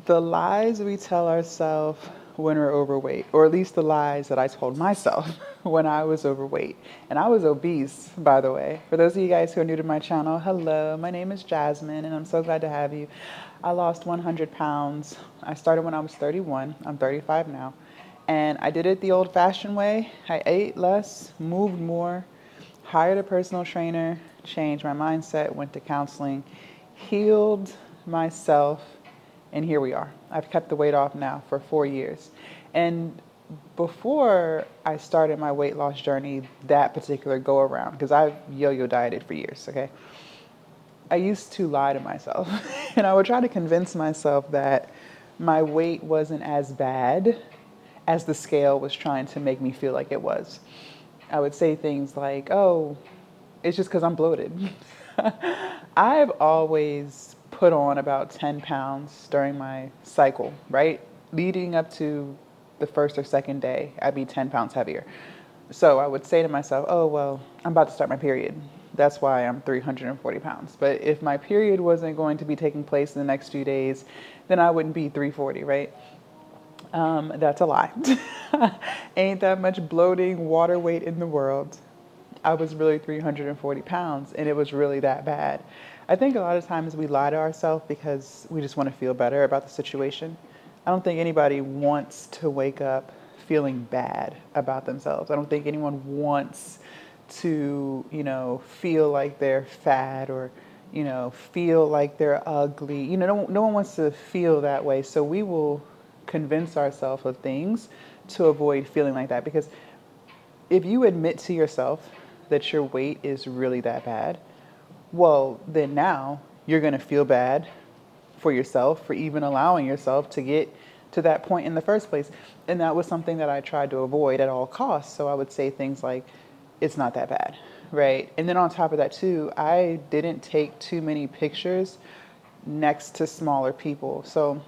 The lies we tell ourselves when we're overweight, or at least the lies that I told myself when I was overweight. And I was obese, by the way. For those of you guys who are new to my channel, hello, my name is Jasmine, and I'm so glad to have you. I lost 100 pounds. I started when I was 31. I'm 35 now. And I did it the old fashioned way. I ate less, moved more, hired a personal trainer, changed my mindset, went to counseling, healed myself, and here we are. I've kept the weight off now for 4 years. And before I started my weight loss journey, that particular go around, because I've yo-yo dieted for years, okay? I used to lie to myself and I would try to convince myself that my weight wasn't as bad as the scale was trying to make me feel like it was. I would say things like, oh, it's just because I'm bloated. I've always put on about 10 pounds during my cycle, right? Leading up to the first or second day, I'd be 10 pounds heavier. So I would say to myself, oh, well, I'm about to start my period. That's why I'm 340 pounds. But if my period wasn't going to be taking place in the next few days, then I wouldn't be 340, right? That's a lie. Ain't that much bloating water weight in the world. I was really 340 pounds and it was really that bad. I think a lot of times we lie to ourselves because we just want to feel better about the situation. I don't think anybody wants to wake up feeling bad about themselves. I don't think anyone wants to, feel like they're fat or, feel like they're ugly. No one wants to feel that way. So we will convince ourselves of things to avoid feeling like that. Because if you admit to yourself that your weight is really that bad, well, then now you're going to feel bad for yourself for even allowing yourself to get to that point in the first place. And that was something that I tried to avoid at all costs. So I would say things like, it's not that bad, right? And then on top of that too, I didn't take too many pictures next to smaller people. So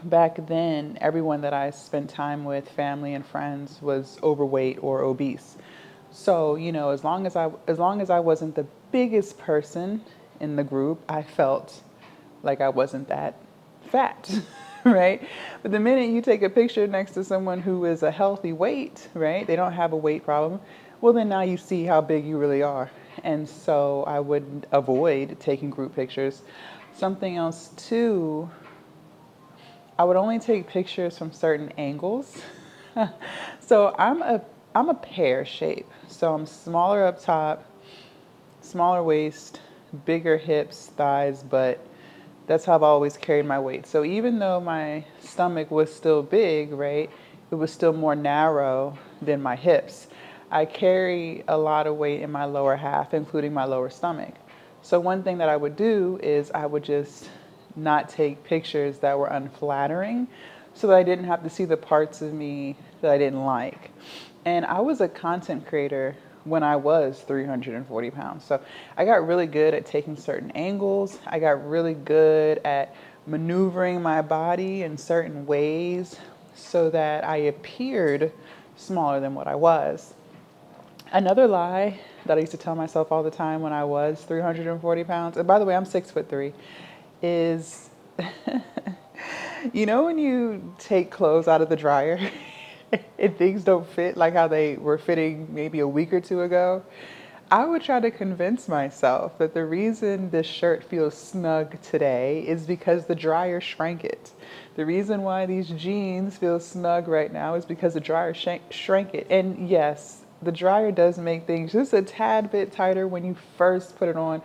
back then, everyone that I spent time with, family and friends, was overweight or obese. So, as long as I wasn't the biggest person in the group, I felt like I wasn't that fat, right? But the minute you take a picture next to someone who is a healthy weight, right? They don't have a weight problem. Well, then now you see how big you really are. And so I would avoid taking group pictures. Something else too, I would only take pictures from certain angles. So I'm a pear shape. So I'm smaller up top, smaller waist, bigger hips, thighs, but that's how I've always carried my weight. So even though my stomach was still big, right, it was still more narrow than my hips. I carry a lot of weight in my lower half, including my lower stomach. So one thing that I would do is I would just not take pictures that were unflattering so that I didn't have to see the parts of me that I didn't like. And I was a content creator when I was 340 pounds. So I got really good at taking certain angles. I got really good at maneuvering my body in certain ways so that I appeared smaller than what I was. Another lie that I used to tell myself all the time when I was 340 pounds, and by the way, I'm 6'3", is when you take clothes out of the dryer and things don't fit like how they were fitting maybe a week or two ago, I would try to convince myself that the reason this shirt feels snug today is because the dryer shrank it. The reason why these jeans feel snug right now is because the dryer shrank it. And yes, the dryer does make things just a tad bit tighter when you first put it on,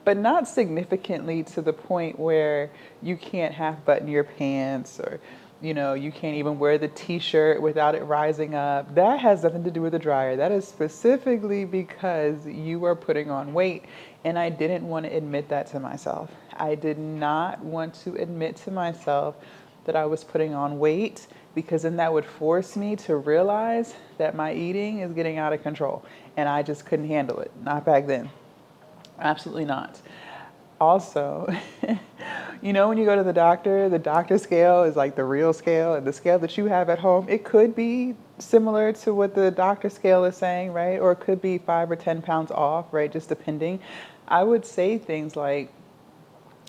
but not significantly to the point where you can't half button your pants or you can't even wear the t-shirt without it rising up. That has nothing to do with the dryer. That is specifically because you are putting on weight. And I didn't want to admit that to myself. I did not want to admit to myself that I was putting on weight, because then that would force me to realize that my eating is getting out of control. And I just couldn't handle it. Not back then. Absolutely not. Also, when you go to the doctor scale is like the real scale, and the scale that you have at home, it could be similar to what the doctor scale is saying, right? Or it could be 5 or 10 pounds off, right? Just depending. I would say things like,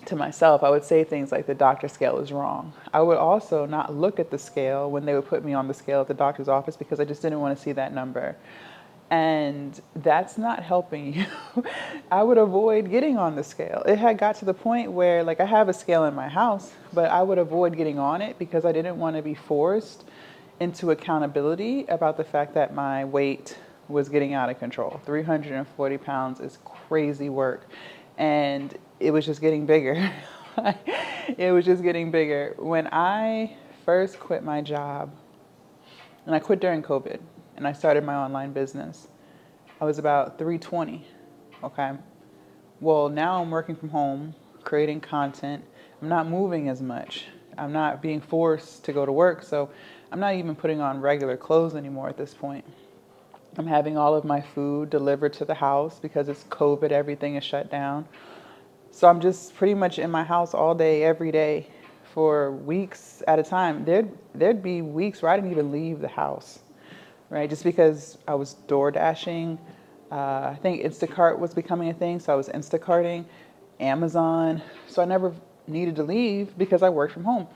to myself, I would say things like the doctor scale is wrong. I would also not look at the scale when they would put me on the scale at the doctor's office because I just didn't want to see that number. And that's not helping you. I would avoid getting on the scale. It had got to the point where, like, I have a scale in my house, but I would avoid getting on it because I didn't want to be forced into accountability about the fact that my weight was getting out of control. 340 pounds is crazy work. And it was just getting bigger. It was just getting bigger. When I first quit my job, and I quit during COVID, and I started my online business, I was about 320, okay? Well, now I'm working from home, creating content. I'm not moving as much. I'm not being forced to go to work, so I'm not even putting on regular clothes anymore at this point. I'm having all of my food delivered to the house because it's COVID, everything is shut down. So I'm just pretty much in my house all day, every day for weeks at a time. There'd be weeks where I didn't even leave the house, right? Just because I was door dashing. I think Instacart was becoming a thing, so I was Instacarting, Amazon. So I never needed to leave because I worked from home.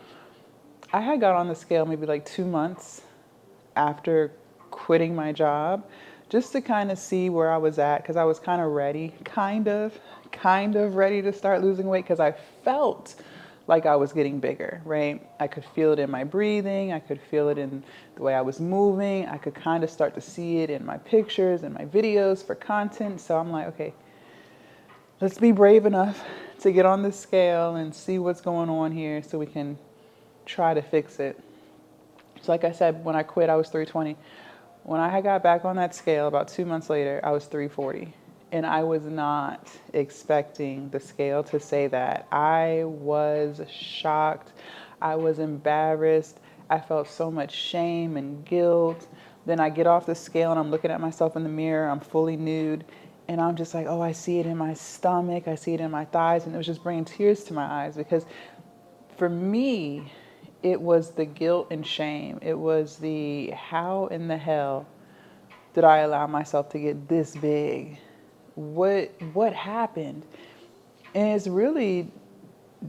I had got on the scale maybe like 2 months after quitting my job just to kind of see where I was at because I was kind of ready, kind of ready to start losing weight because I felt like I was getting bigger, right? I could feel it in my breathing. I could feel it in the way I was moving. I could kind of start to see it in my pictures and my videos for content. So I'm like, okay, let's be brave enough to get on this scale and see what's going on here so we can try to fix it. So like I said, when I quit, I was 320. When I got back on that scale about 2 months later, I was 340. And I was not expecting the scale to say that. I was shocked. I was embarrassed. I felt so much shame and guilt. Then I get off the scale and I'm looking at myself in the mirror. I'm fully nude. And I'm just like, oh, I see it in my stomach. I see it in my thighs. And it was just bringing tears to my eyes because for me, it was the guilt and shame. It was the how in the hell did I allow myself to get this big? What happened? And it's really,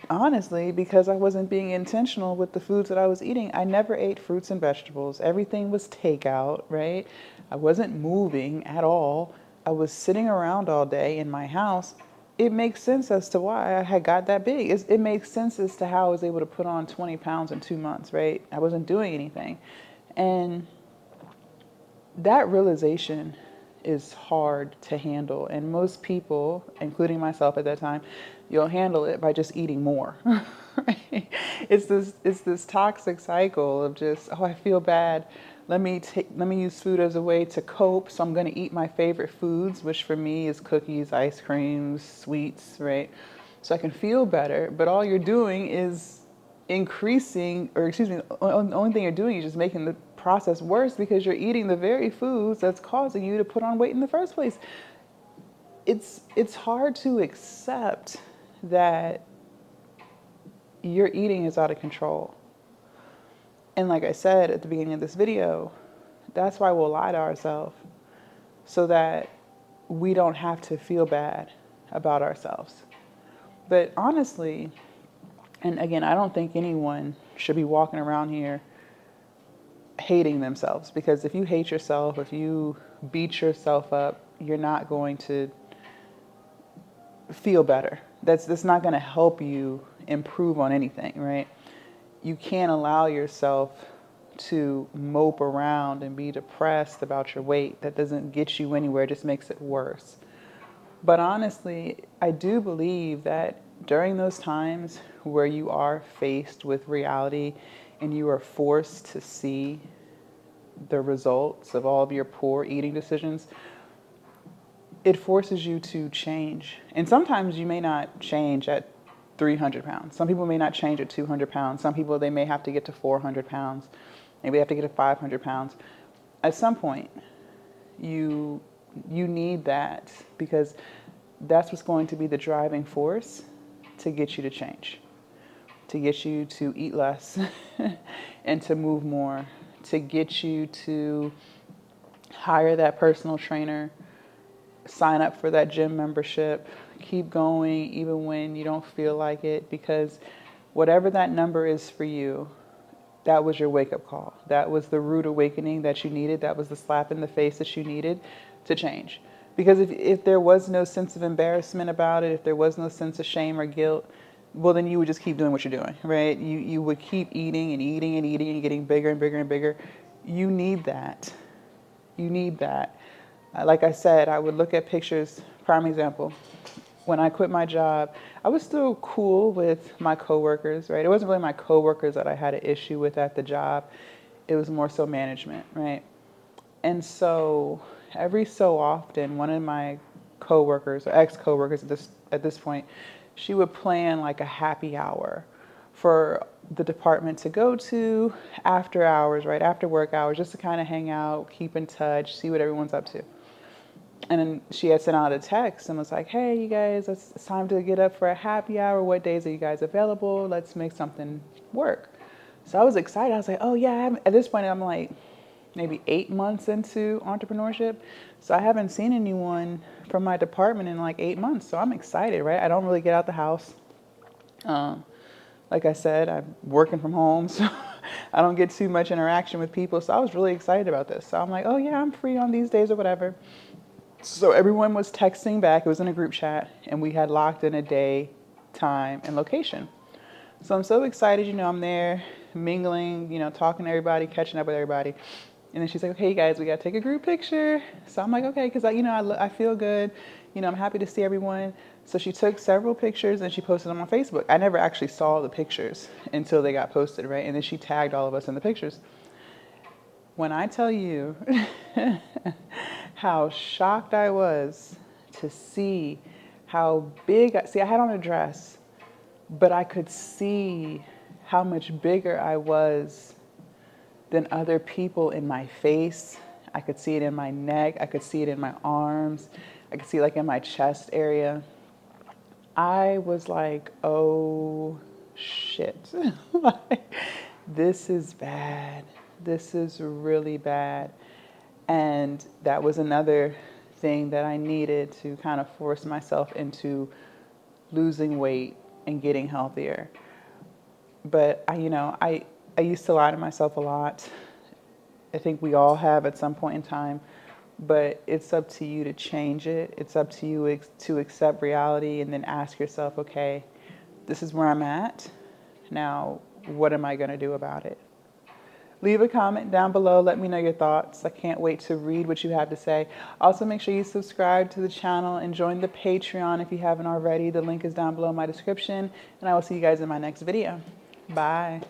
honestly, because I wasn't being intentional with the foods that I was eating. I never ate fruits and vegetables. Everything was takeout, right? I wasn't moving at all. I was sitting around all day in my house. It makes sense as to why I had got that big. It makes sense as to how I was able to put on 20 pounds in 2 months, right? I wasn't doing anything. And that realization is hard to handle. And most people, including myself at that time, you'll handle it by just eating more. Right? It's this toxic cycle of just, oh, I feel bad. Let me use food as a way to cope. So I'm going to eat my favorite foods, which for me is cookies, ice creams, sweets, right? So I can feel better. But all you're doing is increasing, or excuse me, the only thing you're doing is just making the process worse because you're eating the very foods that's causing you to put on weight in the first place. It's hard to accept that your eating is out of control. And like I said at the beginning of this video, that's why we'll lie to ourselves so that we don't have to feel bad about ourselves. But honestly, and again, I don't think anyone should be walking around here hating themselves, because if you hate yourself, if you beat yourself up, you're not going to feel better. That's not going to help you improve on anything, right? You can't allow yourself to mope around and be depressed about your weight. That doesn't get you anywhere, it just makes it worse. But honestly, I do believe that during those times where you are faced with reality and you are forced to see the results of all of your poor eating decisions, it forces you to change. And sometimes you may not change at 300 pounds. Some people may not change at 200 pounds. Some people, they may have to get to 400 pounds. Maybe they have to get to 500 pounds. At some point, you need that, because that's what's going to be the driving force to get you to change, to get you to eat less and to move more, to get you to hire that personal trainer, sign up for that gym membership, Keep going even when you don't feel like it, because whatever that number is for you, that was your wake-up call. That was the rude awakening that you needed. That was the slap in the face that you needed to change. Because if there was no sense of embarrassment about it, if there was no sense of shame or guilt, well, then you would just keep doing what you're doing, right? You would keep eating and eating and eating and getting bigger and bigger and bigger. You need that. You need that. Like I said, I would look at pictures. Prime example, when I quit my job, I was still cool with my coworkers, right? It wasn't really my coworkers that I had an issue with at the job. It was more so management, right? And so every so often, one of my coworkers or ex-coworkers at this point, she would plan like a happy hour for the department to go to after hours, right? After work hours, just to kind of hang out, keep in touch, see what everyone's up to. And then she had sent out a text and was like, hey, you guys, it's time to get up for a happy hour. What days are you guys available? Let's make something work. So I was excited. I was like, oh, yeah. At this point, I'm like maybe 8 months into entrepreneurship. So I haven't seen anyone from my department in like 8 months. So I'm excited, right? I don't really get out the house. Like I said, I'm working from home, so I don't get too much interaction with people. So I was really excited about this. So I'm like, oh, yeah, I'm free on these days or whatever. So everyone was texting back. It was in a group chat, and we had locked in a day, time, and location. So I'm so excited, I'm there mingling, talking to everybody, catching up with everybody. And then she's like, okay, you guys, we got to take a group picture. So I'm like, okay, because I feel good. I'm happy to see everyone. So she took several pictures and she posted them on Facebook. I never actually saw the pictures until they got posted, right? And then she tagged all of us in the pictures. When I tell you how shocked I was to see how big, I had on a dress, but I could see how much bigger I was than other people in my face. I could see it in my neck. I could see it in my arms. I could see it like in my chest area. I was like, oh shit. Like, this is bad. This is really bad. And that was another thing that I needed to kind of force myself into losing weight and getting healthier. But I used to lie to myself a lot. I think we all have at some point in time, but it's up to you to change it. It's up to you to accept reality and then ask yourself, okay, this is where I'm at. Now, what am I going to do about it? Leave a comment down below. Let me know your thoughts. I can't wait to read what you have to say. Also, make sure you subscribe to the channel and join the Patreon if you haven't already. The link is down below in my description, and I will see you guys in my next video. Bye.